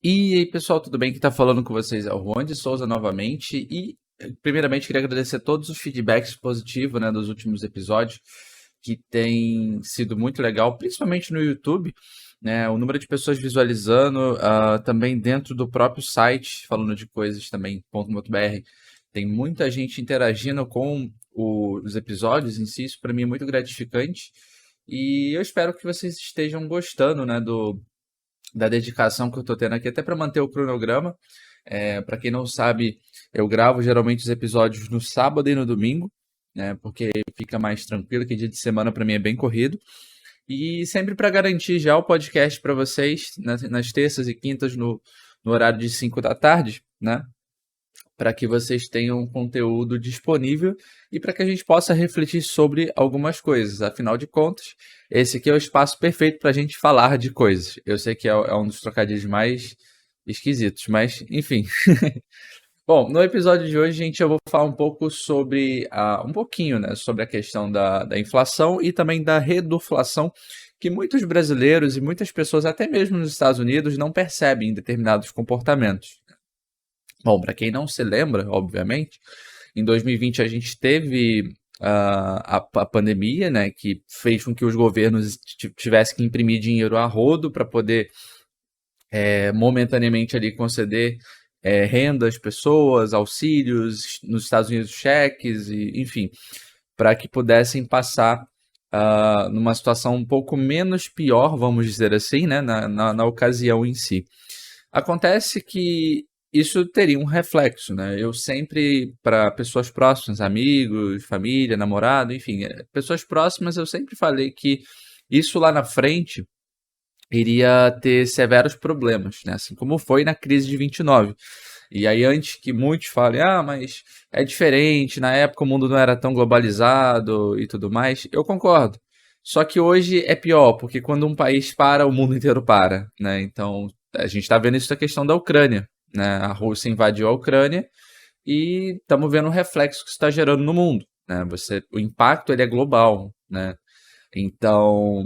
E aí, pessoal, tudo bem? Quem tá falando com vocês é o Juan de Souza novamente. E, primeiramente, queria agradecer todos os feedbacks positivos, né, dos últimos episódios, que tem sido muito legal, principalmente no YouTube, né? O número de pessoas visualizando, também dentro do próprio site, falando de coisas também, .com.br. Tem muita gente interagindo com os episódios em si, isso para mim é muito gratificante. E eu espero que vocês estejam gostando, né, da dedicação que eu tô tendo aqui, até para manter o cronograma. Para quem não sabe, eu gravo geralmente os episódios no sábado e no domingo, né? Porque fica mais tranquilo, que dia de semana para mim é bem corrido. E sempre para garantir já o podcast para vocês nas terças e quintas no horário de 5 da tarde, né? Para que vocês tenham conteúdo disponível e para que a gente possa refletir sobre algumas coisas. Afinal de contas, esse aqui é o espaço perfeito para a gente falar de coisas. Eu sei que é um dos trocadilhos mais esquisitos, mas enfim. Bom, no episódio de hoje, gente, eu vou falar um pouco sobre, um pouquinho, né, sobre a questão da inflação e também da reduflação, que muitos brasileiros e muitas pessoas, até mesmo nos Estados Unidos, não percebem em determinados comportamentos. Bom, para quem não se lembra, obviamente, em 2020 a gente teve a pandemia, né, que fez com que os governos tivessem que imprimir dinheiro a rodo para poder momentaneamente ali conceder renda às pessoas, auxílios, nos Estados Unidos cheques, e, enfim, para que pudessem passar numa situação um pouco menos pior, vamos dizer assim, né, na ocasião em si. Acontece que isso teria um reflexo, né? Eu sempre, para pessoas próximas, amigos, família, namorado, enfim, pessoas próximas, eu sempre falei que isso lá na frente iria ter severos problemas, né? Assim como foi na crise de 29. E aí, antes que muitos falem, mas é diferente, na época o mundo não era tão globalizado e tudo mais, eu concordo. Só que hoje é pior, porque quando um país para, o mundo inteiro para, né? Então, a gente está vendo isso da questão da Ucrânia, né? A Rússia invadiu a Ucrânia e estamos vendo o reflexo que isso está gerando no mundo, né? O impacto ele é global, né? Então,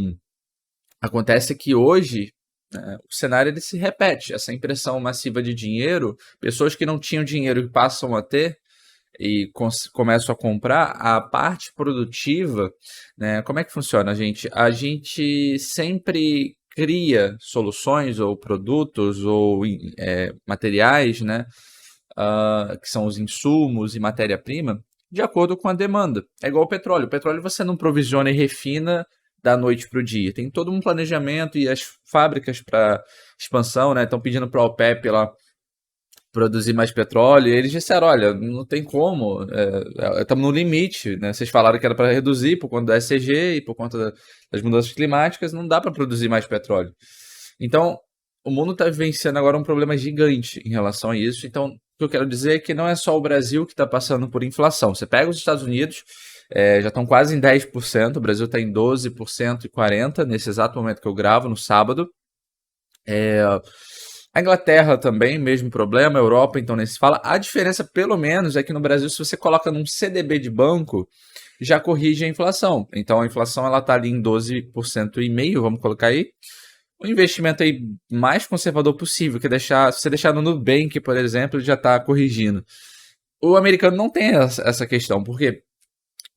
acontece que hoje, né, o cenário ele se repete. Essa impressão massiva de dinheiro, pessoas que não tinham dinheiro e passam a ter e começam a comprar, a parte produtiva, né? Como é que funciona, gente? A gente sempre cria soluções ou produtos ou materiais, né? Que são os insumos e matéria-prima, de acordo com a demanda. É igual o petróleo. O petróleo você não provisiona e refina da noite para o dia. Tem todo um planejamento e as fábricas para expansão, né? Estão pedindo para a OPEP lá produzir mais petróleo. E eles disseram, olha, não tem como, estamos no limite, né? Vocês falaram que era para reduzir por conta da ECG e por conta das mudanças climáticas, não dá para produzir mais petróleo. Então, o mundo está vivenciando agora um problema gigante em relação a isso. Então, o que eu quero dizer é que não é só o Brasil que está passando por inflação. Você pega os Estados Unidos, já estão quase em 10%, o Brasil está em 12% e 40% nesse exato momento que eu gravo, no sábado. A Inglaterra também, mesmo problema, a Europa, então nem se fala. A diferença, pelo menos, é que no Brasil, se você coloca num CDB de banco, já corrige a inflação. Então a inflação ela está ali em 12,5%, vamos colocar aí. O investimento aí mais conservador possível, que é se você deixar no Nubank, por exemplo, ele já está corrigindo. O americano não tem essa questão, porque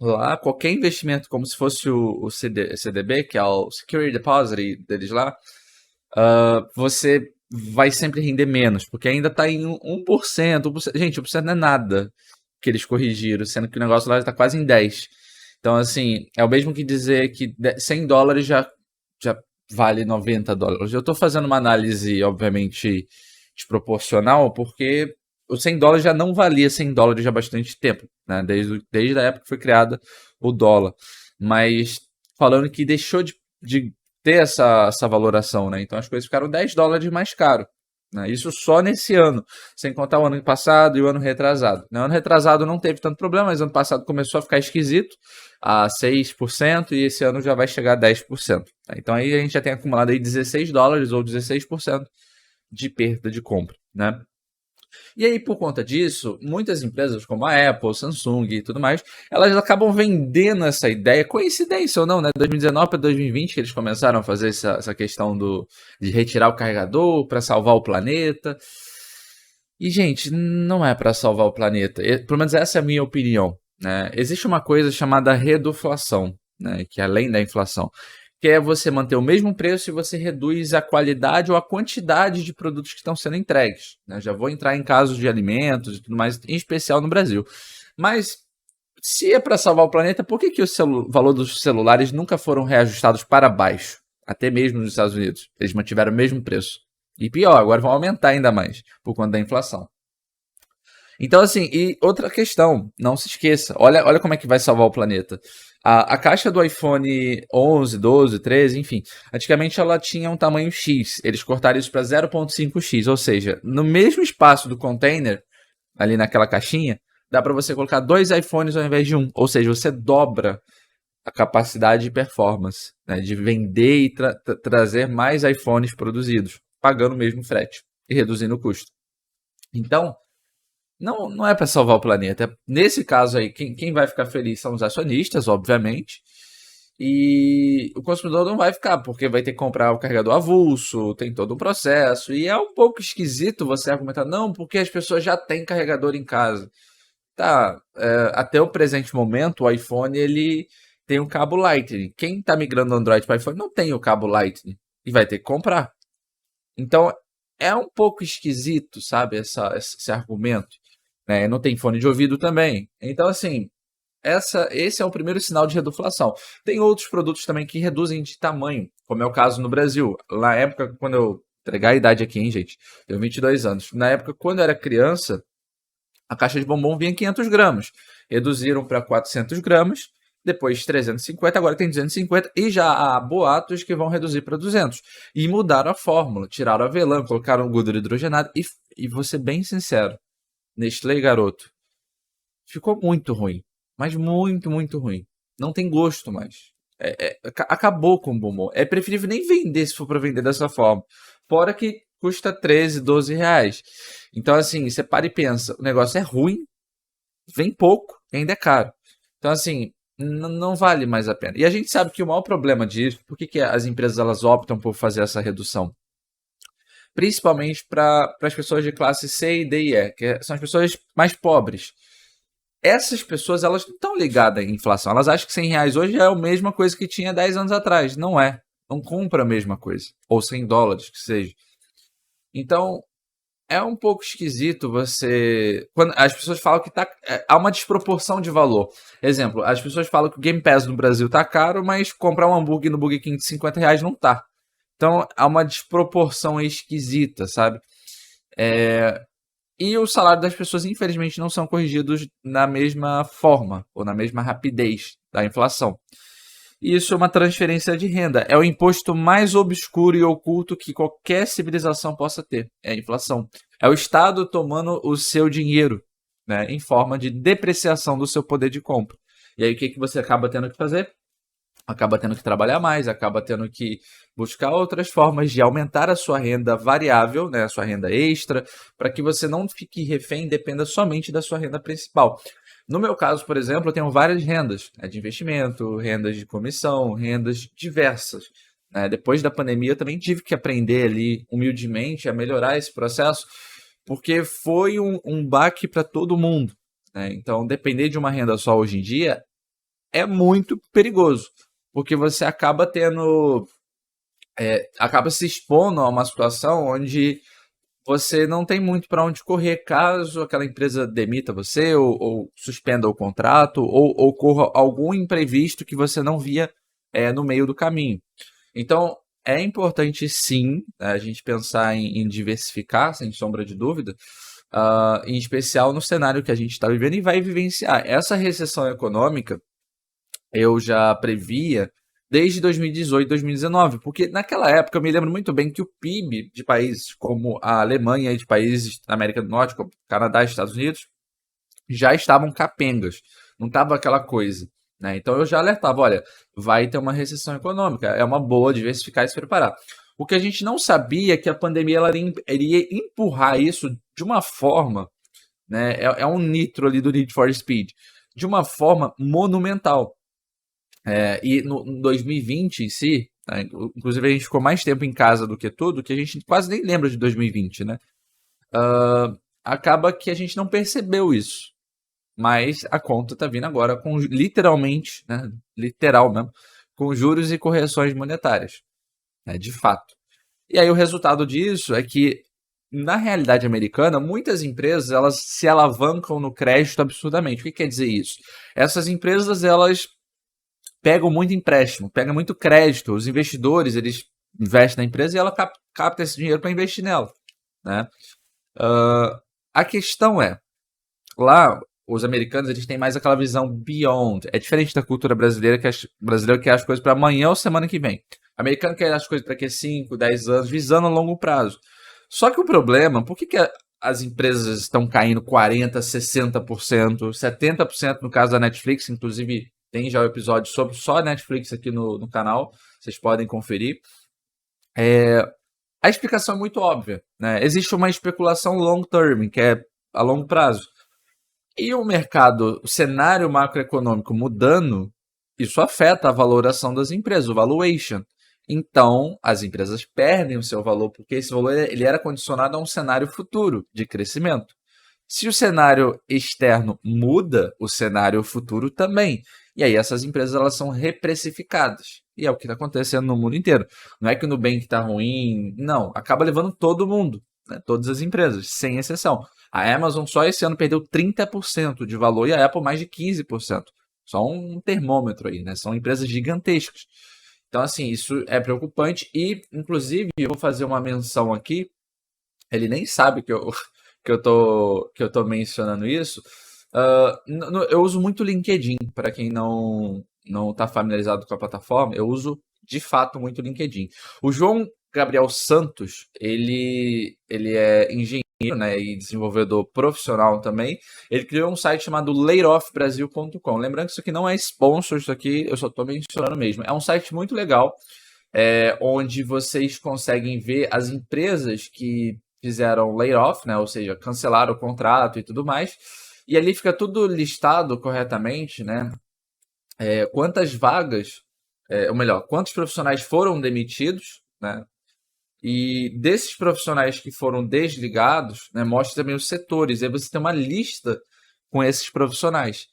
lá qualquer investimento, como se fosse o CDB, que é o Security Deposit deles lá, você vai sempre render menos, porque ainda está em 1%, 1%. Gente, 1% não é nada que eles corrigiram, sendo que o negócio lá está quase em 10%. Então, assim, é o mesmo que dizer que $100 já vale $90. Eu estou fazendo uma análise, obviamente, desproporcional, porque os $100 já não valia $100 já há bastante tempo, né? Desde a época que foi criada o dólar. Mas falando que deixou de ter essa valoração, né? Então as coisas ficaram $10 mais caro. Né? Isso só nesse ano, sem contar o ano passado e o ano retrasado. No ano retrasado não teve tanto problema, mas ano passado começou a ficar esquisito, a 6%, e esse ano já vai chegar a 10%. Tá? Então aí a gente já tem acumulado aí $16 ou 16% de perda de compra. Né? E aí, por conta disso, muitas empresas como a Apple, Samsung e tudo mais, elas acabam vendendo essa ideia, coincidência ou não, né? 2019 para 2020 que eles começaram a fazer essa questão de retirar o carregador para salvar o planeta. E, gente, não é para salvar o planeta. Pelo menos essa é a minha opinião, né? Existe uma coisa chamada reduflação, né? Que é além da inflação, que é você manter o mesmo preço e você reduz a qualidade ou a quantidade de produtos que estão sendo entregues, né? Já vou entrar em casos de alimentos e tudo mais, em especial no Brasil. Mas se é para salvar o planeta, por que, que o valor dos celulares nunca foram reajustados para baixo? Até mesmo nos Estados Unidos. Eles mantiveram o mesmo preço. E pior, agora vão aumentar ainda mais, por conta da inflação. Então, assim, e outra questão, não se esqueça, olha como é que vai salvar o planeta. A caixa do iPhone 11, 12, 13, enfim, antigamente ela tinha um tamanho X, eles cortaram isso para 0,5x, ou seja, no mesmo espaço do container, ali naquela caixinha, dá para você colocar 2 iPhones ao invés de um, ou seja, você dobra a capacidade de performance, né, de vender e trazer mais iPhones produzidos, pagando o mesmo frete e reduzindo o custo. Então, não é para salvar o planeta. Nesse caso aí, quem vai ficar feliz são os acionistas, obviamente. E o consumidor não vai ficar, porque vai ter que comprar o carregador avulso, tem todo um processo. E é um pouco esquisito você argumentar, não, porque as pessoas já têm carregador em casa. Tá, até o presente momento, o iPhone ele tem um cabo Lightning. Quem está migrando do Android para iPhone não tem o cabo Lightning e vai ter que comprar. Então é um pouco esquisito, sabe, esse argumento, né? Não tem fone de ouvido também. Então, assim, esse é o primeiro sinal de reduflação. Tem outros produtos também que reduzem de tamanho, como é o caso no Brasil. Na época, quando eu entregar a idade aqui, hein, gente? Tenho 22 anos. Na época, quando eu era criança, a caixa de bombom vinha em 500 gramas. Reduziram para 400 gramas, depois 350, agora tem 250 e já há boatos que vão reduzir para 200. E mudaram a fórmula, tiraram a avelã, colocaram gordura hidrogenada e vou ser bem sincero, Nestlé, garoto, ficou muito ruim, mas muito, muito ruim. Não tem gosto mais. Acabou com o bombom. É preferível nem vender se for para vender dessa forma. Fora que custa 13, 12 reais. Então, assim, você para e pensa, o negócio é ruim, vem pouco e ainda é caro. Então, assim, não vale mais a pena. E a gente sabe que o maior problema disso, por que as empresas elas optam por fazer essa redução? Principalmente para as pessoas de classe C, D e E, que são as pessoas mais pobres. Essas pessoas elas não estão ligadas à inflação. Elas acham que 100 reais hoje é a mesma coisa que tinha 10 anos atrás. Não é. Não compra a mesma coisa. Ou 100 dólares, que seja. Então, é um pouco esquisito você... Quando as pessoas falam que há uma desproporção de valor. Exemplo, as pessoas falam que o Game Pass no Brasil tá caro, mas comprar um hambúrguer no Burger King de 50 reais não tá. Então, há uma desproporção esquisita, sabe? E o salário das pessoas, infelizmente, não são corrigidos na mesma forma ou na mesma rapidez da inflação. E isso é uma transferência de renda. É o imposto mais obscuro e oculto que qualquer civilização possa ter. É a inflação. É o Estado tomando o seu dinheiro, né, em forma de depreciação do seu poder de compra. E aí o que você acaba tendo que fazer? Acaba tendo que trabalhar mais, acaba tendo que buscar outras formas de aumentar a sua renda variável, né, a sua renda extra, para que você não fique refém e dependa somente da sua renda principal. No meu caso, por exemplo, eu tenho várias rendas, né, de investimento, rendas de comissão, rendas diversas, né? Depois da pandemia, eu também tive que aprender ali, humildemente, a melhorar esse processo, porque foi um baque para todo mundo, né? Então, depender de uma renda só hoje em dia é muito perigoso, porque você acaba tendo, acaba se expondo a uma situação onde você não tem muito para onde correr caso aquela empresa demita você ou suspenda o contrato ou ocorra algum imprevisto que você não via no meio do caminho. Então, é importante sim a gente pensar em diversificar, sem sombra de dúvida, em especial no cenário que a gente está vivendo e vai vivenciar. Essa recessão econômica eu já previa desde 2018, 2019, porque naquela época eu me lembro muito bem que o PIB de países como a Alemanha e de países da América do Norte, como Canadá e Estados Unidos, já estavam capengas, não estava aquela coisa, né? Então eu já alertava, olha, vai ter uma recessão econômica, é uma boa diversificar e se preparar. O que a gente não sabia é que a pandemia ela iria empurrar isso de uma forma, né? É um nitro ali do Need for Speed, de uma forma monumental. E no 2020 em si, né, inclusive a gente ficou mais tempo em casa do que tudo, que a gente quase nem lembra de 2020, né? Acaba que a gente não percebeu isso. Mas a conta tá vindo agora com literalmente, né? Literal mesmo, com juros e correções monetárias, né? De fato. E aí o resultado disso é que na realidade americana, muitas empresas elas se alavancam no crédito absurdamente. O que quer dizer isso? Essas empresas elas pegam muito empréstimo, pegam muito crédito. Os investidores eles investem na empresa e ela capta esse dinheiro para investir nela, né? A questão é, lá os americanos eles têm mais aquela visão beyond. É diferente da cultura brasileira, que brasileiro quer as coisas para amanhã ou semana que vem. O americano quer as coisas para que 5, 10 anos, visando a longo prazo. Só que o problema, por que as empresas estão caindo 40%, 60%, 70% no caso da Netflix, inclusive tem já um episódio sobre só a Netflix aqui no canal, vocês podem conferir. A explicação é muito óbvia, né? Existe uma especulação long term, que é a longo prazo. E o mercado, o cenário macroeconômico mudando, isso afeta a valoração das empresas, o valuation. Então, as empresas perdem o seu valor, porque esse valor ele era condicionado a um cenário futuro de crescimento. Se o cenário externo muda, o cenário futuro também. E aí essas empresas elas são reprecificadas. E é o que está acontecendo no mundo inteiro. Não é que o Nubank está ruim, não. Acaba levando todo mundo, né? Todas as empresas, sem exceção. A Amazon só esse ano perdeu 30% de valor e a Apple mais de 15%. Só um termômetro aí, né? São empresas gigantescas. Então, assim, isso é preocupante e, inclusive, eu vou fazer uma menção aqui. Ele nem sabe que eu tô mencionando isso. Eu uso muito o LinkedIn, para quem não está familiarizado com a plataforma, eu uso de fato muito o LinkedIn. O João Gabriel Santos, ele é engenheiro, né, e desenvolvedor profissional também. Ele criou um site chamado layoffbrasil.com. Lembrando que isso aqui não é sponsor, isso aqui eu só estou mencionando mesmo. É um site muito legal, onde vocês conseguem ver as empresas que fizeram layoff, né, ou seja, cancelaram o contrato e tudo mais. E ali fica tudo listado corretamente, né? Quantas vagas, ou melhor, quantos profissionais foram demitidos, né? E desses profissionais que foram desligados, né, mostra também os setores. E aí você tem uma lista com esses profissionais.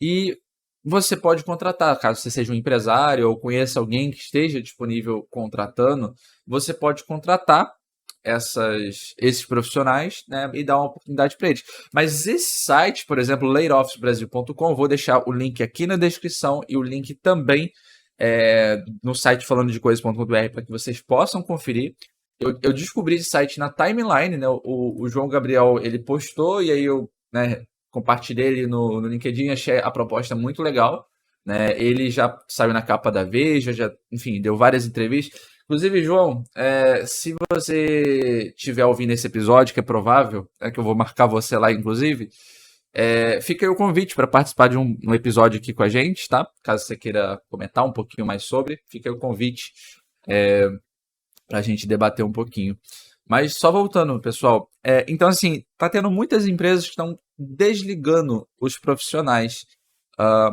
E você pode contratar, caso você seja um empresário ou conheça alguém que esteja disponível contratando, você pode contratar esses profissionais, né, e dar uma oportunidade para eles. Mas esse site, por exemplo, layoffsbrasil.com, vou deixar o link aqui na descrição e o link também no site falando de coisas.com.br para que vocês possam conferir. Eu descobri esse site na timeline, né? O João Gabriel ele postou e aí eu, né, compartilhei ele no LinkedIn, achei a proposta muito legal, né? Ele já saiu na capa da Veja, enfim, deu várias entrevistas. Inclusive, João, se você estiver ouvindo esse episódio, que é provável, que eu vou marcar você lá, inclusive, fica aí o convite para participar de um episódio aqui com a gente, tá? Caso você queira comentar um pouquinho mais sobre, fica aí o convite para a gente debater um pouquinho. Mas só voltando, pessoal. Então, assim, tá tendo muitas empresas que estão desligando os profissionais,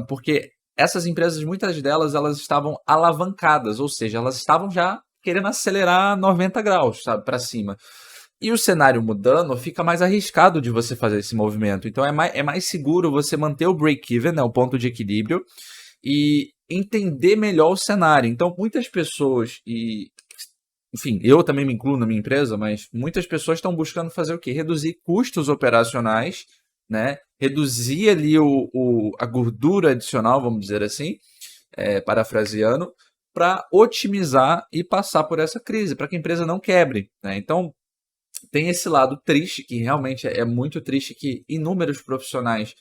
porque essas empresas, muitas delas, elas estavam alavancadas, ou seja, elas estavam já querendo acelerar 90 graus, sabe, para cima. E o cenário mudando, fica mais arriscado de você fazer esse movimento. Então é mais seguro você manter o break-even, né, o ponto de equilíbrio, e entender melhor o cenário. Então muitas pessoas, enfim, eu também me incluo na minha empresa, mas muitas pessoas estão buscando fazer o quê? Reduzir custos operacionais, né? Reduzir ali a gordura adicional, vamos dizer assim, parafraseando, para otimizar e passar por essa crise, para que a empresa não quebre, né? Então, tem esse lado triste, que realmente é muito triste, que inúmeros profissionais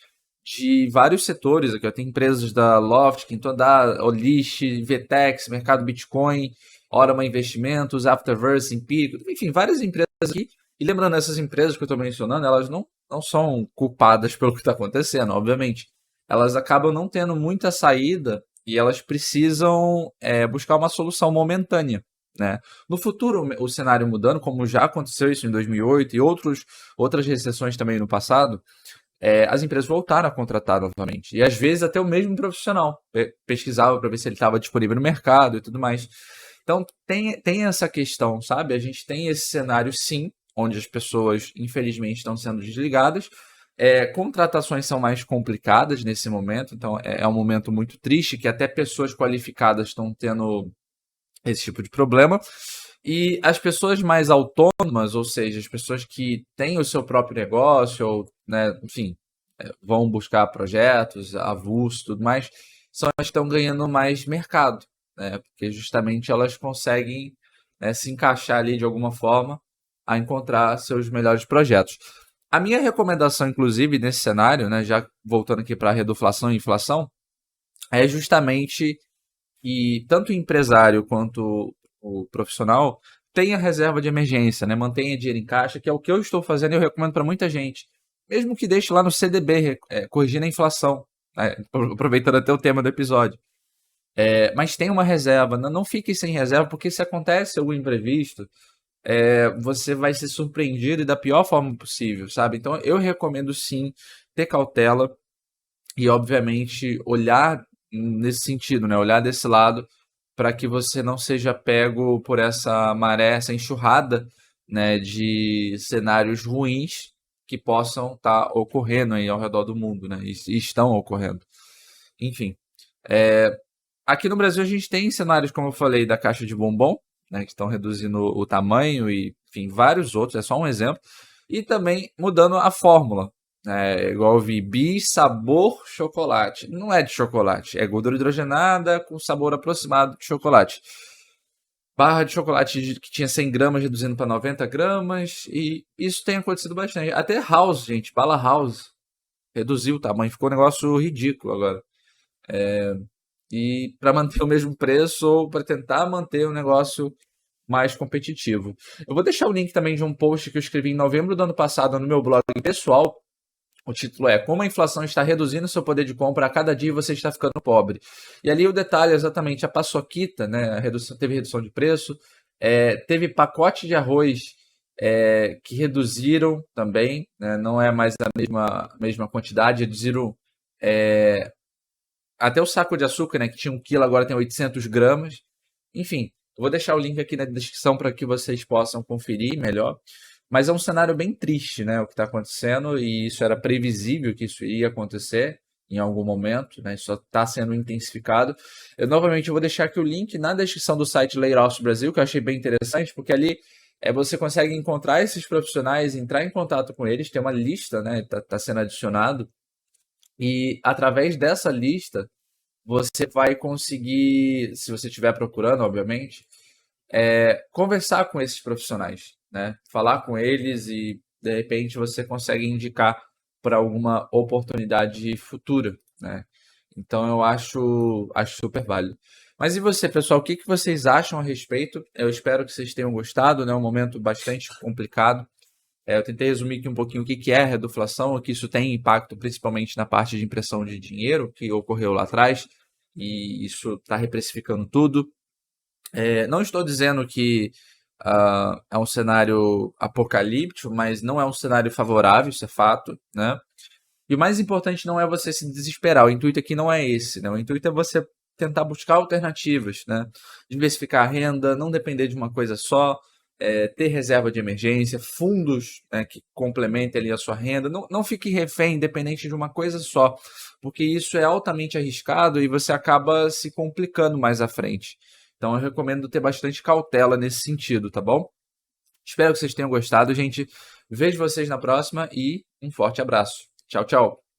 de vários setores, aqui, tem empresas da Loft, Quinto Andar, Olish, Vtex, Mercado Bitcoin, Orama Investimentos, Afterverse, Empírico, enfim, várias empresas aqui. E lembrando, essas empresas que eu estou mencionando, elas não são culpadas pelo que está acontecendo, obviamente. Elas acabam não tendo muita saída e elas precisam buscar uma solução momentânea, né? No futuro, o cenário mudando, como já aconteceu isso em 2008 e outras recessões também no passado, as empresas voltaram a contratar novamente. E às vezes até o mesmo profissional pesquisava para ver se ele estava disponível no mercado e tudo mais. Então tem essa questão, sabe? A gente tem esse cenário sim, onde as pessoas infelizmente estão sendo desligadas. Contratações são mais complicadas nesse momento, então é um momento muito triste que até pessoas qualificadas estão tendo esse tipo de problema. E as pessoas mais autônomas, ou seja, as pessoas que têm o seu próprio negócio, ou, né, enfim, vão buscar projetos, avulsos e tudo mais, são as que estão ganhando mais mercado, né, porque justamente elas conseguem, né, se encaixar ali de alguma forma a encontrar seus melhores projetos. A minha recomendação, inclusive, nesse cenário, né, já voltando aqui para a reduflação e inflação, é justamente que tanto o empresário quanto o profissional tenha reserva de emergência, né? Mantenha dinheiro em caixa, que é o que eu estou fazendo e eu recomendo para muita gente. Mesmo que deixe lá no CDB, corrigindo a inflação, né? Aproveitando até o tema do episódio. Mas tenha uma reserva, não fique sem reserva, porque se acontece algum imprevisto, você vai ser surpreendido e da pior forma possível, sabe? Então eu recomendo sim ter cautela e, obviamente, olhar nesse sentido, né? Olhar desse lado para que você não seja pego por essa maré, essa enxurrada, né, de cenários ruins que possam estar ocorrendo aí ao redor do mundo, né? E estão ocorrendo. Enfim, aqui no Brasil a gente tem cenários, como eu falei, da caixa de bombom, né, que estão reduzindo o tamanho e, enfim, vários outros, é só um exemplo. E também mudando a fórmula. Igual eu vi, sabor chocolate. Não é de chocolate, é gordura hidrogenada com sabor aproximado de chocolate. Barra de chocolate que tinha 100 gramas reduzindo para 90 gramas. E isso tem acontecido bastante. Até House, gente, bala House. Reduziu o tamanho, ficou um negócio ridículo agora. E para manter o mesmo preço ou para tentar manter o negócio mais competitivo. Eu vou deixar o link também de um post que eu escrevi em novembro do ano passado no meu blog pessoal. O título é Como a inflação está reduzindo seu poder de compra, a cada dia você está ficando pobre. E ali o detalhe é exatamente a paçoquita, né? Teve redução de preço, teve pacote de arroz que reduziram também, né? Não é mais a mesma quantidade, reduziram até o saco de açúcar, né? Que tinha 1 quilo, agora tem 800 gramas. Enfim, eu vou deixar o link aqui na descrição para que vocês possam conferir melhor. Mas é um cenário bem triste, né, o que está acontecendo, e isso era previsível que isso iria acontecer em algum momento, né, isso só está sendo intensificado. Eu novamente vou deixar aqui o link na descrição do site Layoffs Brasil, que eu achei bem interessante, porque ali você consegue encontrar esses profissionais, entrar em contato com eles, tem uma lista, né, tá sendo adicionado, e através dessa lista você vai conseguir, se você estiver procurando, obviamente, conversar com esses profissionais, né? Falar com eles e de repente você consegue indicar para alguma oportunidade futura, né? Então eu acho super válido. Mas e você, pessoal? O que vocês acham a respeito? Eu espero que vocês tenham gostado, né? É um momento bastante complicado. Eu tentei resumir aqui um pouquinho o que é a reduflação, o que isso tem impacto principalmente na parte de impressão de dinheiro que ocorreu lá atrás, e isso está reprecificando tudo. Não estou dizendo que é um cenário apocalíptico, mas não é um cenário favorável, isso é fato, né? E o mais importante não é você se desesperar, o intuito aqui não é esse, né? O intuito é você tentar buscar alternativas, né? Diversificar a renda, não depender de uma coisa só, ter reserva de emergência, fundos, né, que complementem ali a sua renda. Não fique refém, dependente de uma coisa só, porque isso é altamente arriscado e você acaba se complicando mais à frente. Então eu recomendo ter bastante cautela nesse sentido, tá bom? Espero que vocês tenham gostado, gente. Vejo vocês na próxima e um forte abraço. Tchau, tchau.